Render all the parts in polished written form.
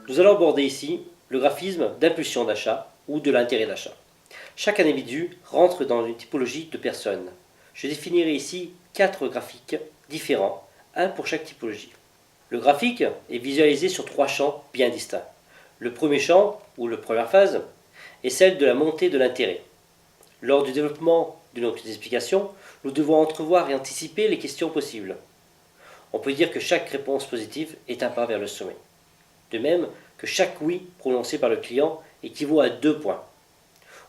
Nous allons aborder ici le graphisme d'impulsion d'achat ou de l'intérêt d'achat. Chaque individu rentre dans une typologie de personnes. Je définirai ici 4 graphiques différents, un pour chaque typologie. Le graphique est visualisé sur 3 champs bien distincts. Le premier champ, ou la première phase, est celle de la montée de l'intérêt. Lors du développement de notre explication, nous devons entrevoir et anticiper les questions possibles. On peut dire que chaque réponse positive est un pas vers le sommet. De même que chaque oui prononcé par le client équivaut à 2 points.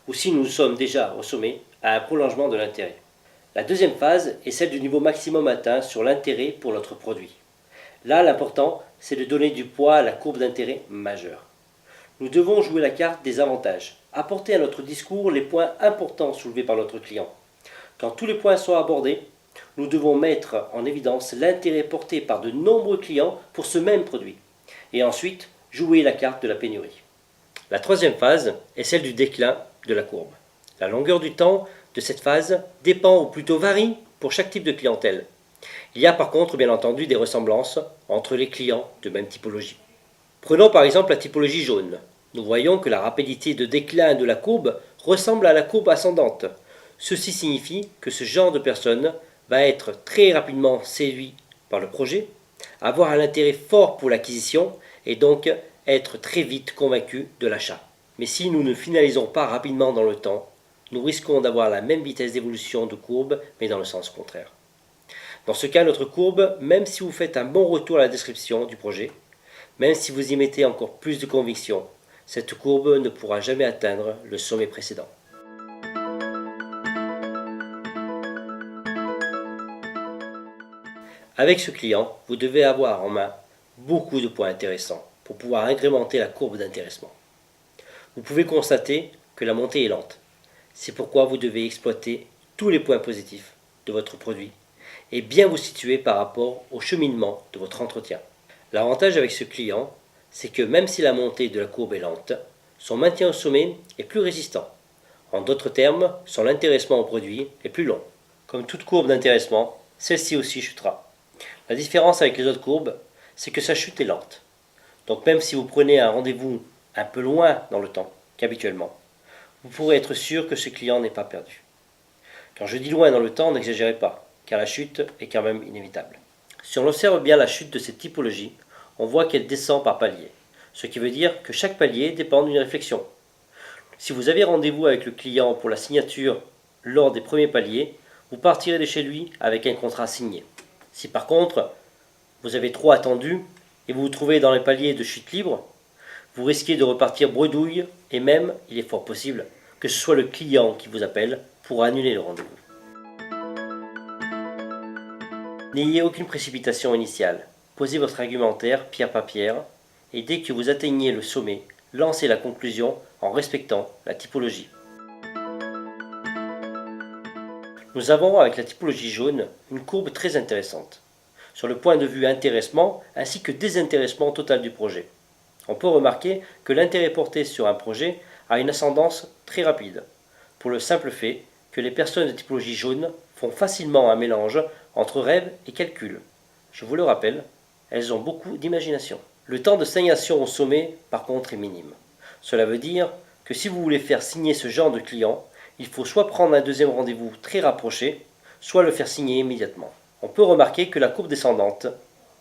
Ou si nous sommes déjà au sommet, à un prolongement de l'intérêt. La deuxième phase est celle du niveau maximum atteint sur l'intérêt pour notre produit. Là, l'important, c'est de donner du poids à la courbe d'intérêt majeure. Nous devons jouer la carte des avantages, apporter à notre discours les points importants soulevés par notre client. Quand tous les points sont abordés, nous devons mettre en évidence l'intérêt porté par de nombreux clients pour ce même produit. Et ensuite, jouer la carte de la pénurie. La troisième phase est celle du déclin de la courbe. La longueur du temps de cette phase dépend ou plutôt varie pour chaque type de clientèle. Il y a par contre bien entendu des ressemblances entre les clients de même typologie. Prenons par exemple la typologie jaune. Nous voyons que la rapidité de déclin de la courbe ressemble à la courbe ascendante. Ceci signifie que ce genre de personne va être très rapidement séduit par le projet, avoir un intérêt fort pour l'acquisition et donc être très vite convaincu de l'achat. Mais si nous ne finalisons pas rapidement dans le temps, nous risquons d'avoir la même vitesse d'évolution de courbe, mais dans le sens contraire. Dans ce cas, notre courbe, même si vous faites un bon retour à la description du projet, même si vous y mettez encore plus de conviction, cette courbe ne pourra jamais atteindre le sommet précédent. Avec ce client, vous devez avoir en main beaucoup de points intéressants pour pouvoir incrémenter la courbe d'intéressement. Vous pouvez constater que la montée est lente. C'est pourquoi vous devez exploiter tous les points positifs de votre produit et bien vous situer par rapport au cheminement de votre entretien. L'avantage avec ce client, c'est que même si la montée de la courbe est lente, son maintien au sommet est plus résistant. En d'autres termes, son intéressement au produit est plus long. Comme toute courbe d'intéressement, celle-ci aussi chutera. La différence avec les autres courbes, c'est que sa chute est lente. Donc même si vous prenez un rendez-vous un peu loin dans le temps qu'habituellement, vous pourrez être sûr que ce client n'est pas perdu. Quand je dis loin dans le temps, n'exagérez pas, car la chute est quand même inévitable. Si on observe bien la chute de cette typologie, on voit qu'elle descend par palier, ce qui veut dire que chaque palier dépend d'une réflexion. Si vous avez rendez-vous avec le client pour la signature lors des premiers paliers, vous partirez de chez lui avec un contrat signé. Si par contre, vous avez trop attendu et vous vous trouvez dans les paliers de chute libre, vous risquez de repartir bredouille et même, il est fort possible, que ce soit le client qui vous appelle pour annuler le rendez-vous. N'ayez aucune précipitation initiale. Posez votre argumentaire pierre par pierre et dès que vous atteignez le sommet, lancez la conclusion en respectant la typologie. Nous avons avec la typologie jaune une courbe très intéressante sur le point de vue intéressement ainsi que désintéressement total du projet. On peut remarquer que l'intérêt porté sur un projet a une ascendance très rapide, pour le simple fait que les personnes de typologie jaune font facilement un mélange entre rêve et calcul. Je vous le rappelle, elles ont beaucoup d'imagination. Le temps de stagnation au sommet, par contre, est minime. Cela veut dire que si vous voulez faire signer ce genre de client, il faut soit prendre un deuxième rendez-vous très rapproché, soit le faire signer immédiatement. On peut remarquer que la courbe descendante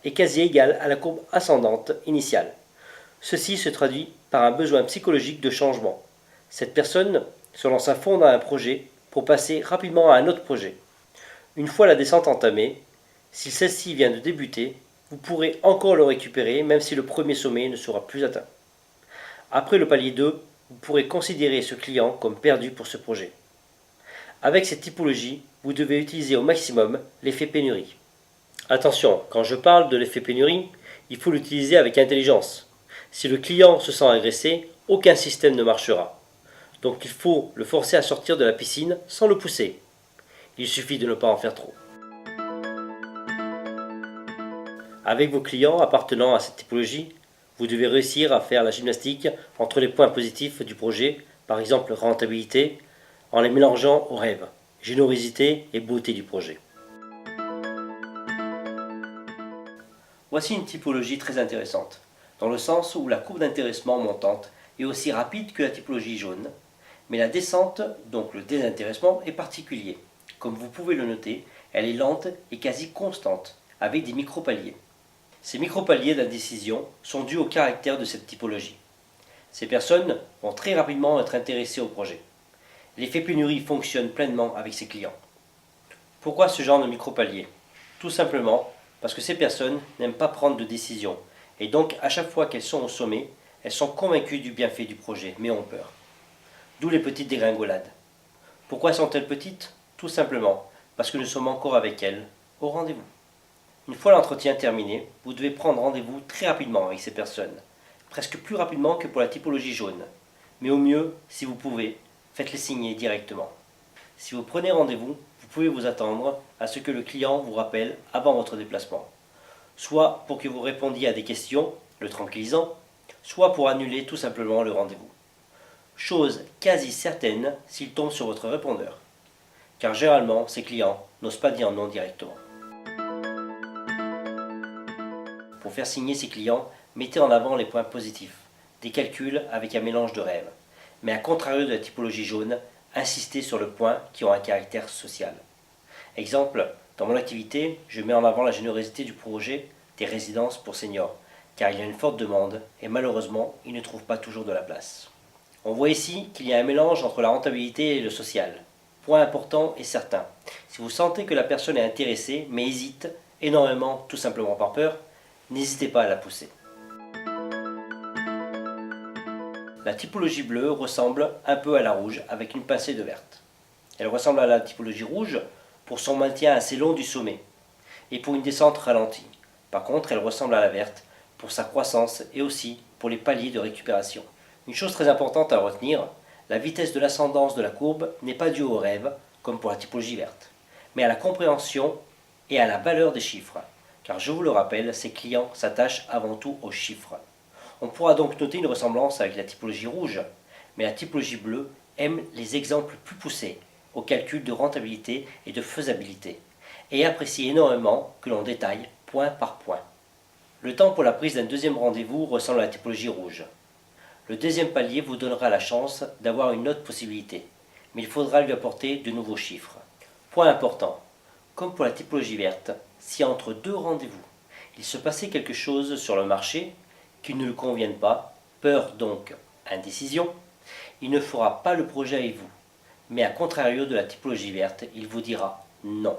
est quasi égale à la courbe ascendante initiale. Ceci se traduit par un besoin psychologique de changement. Cette personne se lance à fond dans un projet pour passer rapidement à un autre projet. Une fois la descente entamée, si celle-ci vient de débuter, vous pourrez encore le récupérer même si le premier sommet ne sera plus atteint. Après le palier 2, vous pourrez considérer ce client comme perdu pour ce projet. Avec cette typologie, vous devez utiliser au maximum l'effet pénurie. Attention, quand je parle de l'effet pénurie, il faut l'utiliser avec intelligence. Si le client se sent agressé, aucun système ne marchera. Donc il faut le forcer à sortir de la piscine sans le pousser. Il suffit de ne pas en faire trop. Avec vos clients appartenant à cette typologie, vous devez réussir à faire la gymnastique entre les points positifs du projet, par exemple rentabilité, en les mélangeant aux rêves, générosité et beauté du projet. Voici une typologie très intéressante. dans le sens où la courbe d'intéressement montante est aussi rapide que la typologie jaune, mais la descente, donc le désintéressement, est particulier. Comme vous pouvez le noter, elle est lente et quasi constante, avec des micro-paliers. Ces micro-paliers d'indécision sont dus au caractère de cette typologie. Ces personnes vont très rapidement être intéressées au projet. L'effet pénurie fonctionne pleinement avec ces clients. Pourquoi ce genre de micro-palier? Tout simplement parce que ces personnes n'aiment pas prendre de décision, et donc à chaque fois qu'elles sont au sommet, elles sont convaincues du bienfait du projet, mais ont peur. D'où les petites dégringolades. Pourquoi sont-elles petites? Tout simplement parce que nous sommes encore avec elles au rendez-vous. Une fois l'entretien terminé, vous devez prendre rendez-vous très rapidement avec ces personnes, presque plus rapidement que pour la typologie jaune. Mais au mieux, si vous pouvez, faites-les signer directement. Si vous prenez rendez-vous, vous pouvez vous attendre à ce que le client vous rappelle avant votre déplacement, soit pour que vous répondiez à des questions, le tranquillisant, soit pour annuler tout simplement le rendez-vous. Chose quasi certaine s'il tombe sur votre répondeur, car généralement ces clients n'osent pas dire non directement. Pour faire signer ses clients, mettez en avant les points positifs, des calculs avec un mélange de rêves, mais à contrario de la typologie jaune, insistez sur le point qui ont un caractère social. Exemple, dans mon activité, je mets en avant la générosité du projet des résidences pour seniors, car il y a une forte demande et malheureusement, ils ne trouvent pas toujours de la place. On voit ici qu'il y a un mélange entre la rentabilité et le social. Point important et certain, si vous sentez que la personne est intéressée mais hésite énormément tout simplement par peur, n'hésitez pas à la pousser. La typologie bleue ressemble un peu à la rouge avec une pincée de verte. Elle ressemble à la typologie rouge pour son maintien assez long du sommet et pour une descente ralentie. Par contre, elle ressemble à la verte pour sa croissance et aussi pour les paliers de récupération. Une chose très importante à retenir, la vitesse de l'ascendance de la courbe n'est pas due au rêve, comme pour la typologie verte, mais à la compréhension et à la valeur des chiffres. Car je vous le rappelle, ces clients s'attachent avant tout aux chiffres. On pourra donc noter une ressemblance avec la typologie rouge, mais la typologie bleue aime les exemples plus poussés, au calcul de rentabilité et de faisabilité, et apprécie énormément que l'on détaille point par point. Le temps pour la prise d'un deuxième rendez-vous ressemble à la typologie rouge. Le deuxième palier vous donnera la chance d'avoir une autre possibilité, mais il faudra lui apporter de nouveaux chiffres. Point important, comme pour la typologie verte, si entre deux rendez-vous, il se passait quelque chose sur le marché qui ne lui convienne pas, peur donc indécision, il ne fera pas le projet avec vous, mais à contrario de la typologie verte, il vous dira non.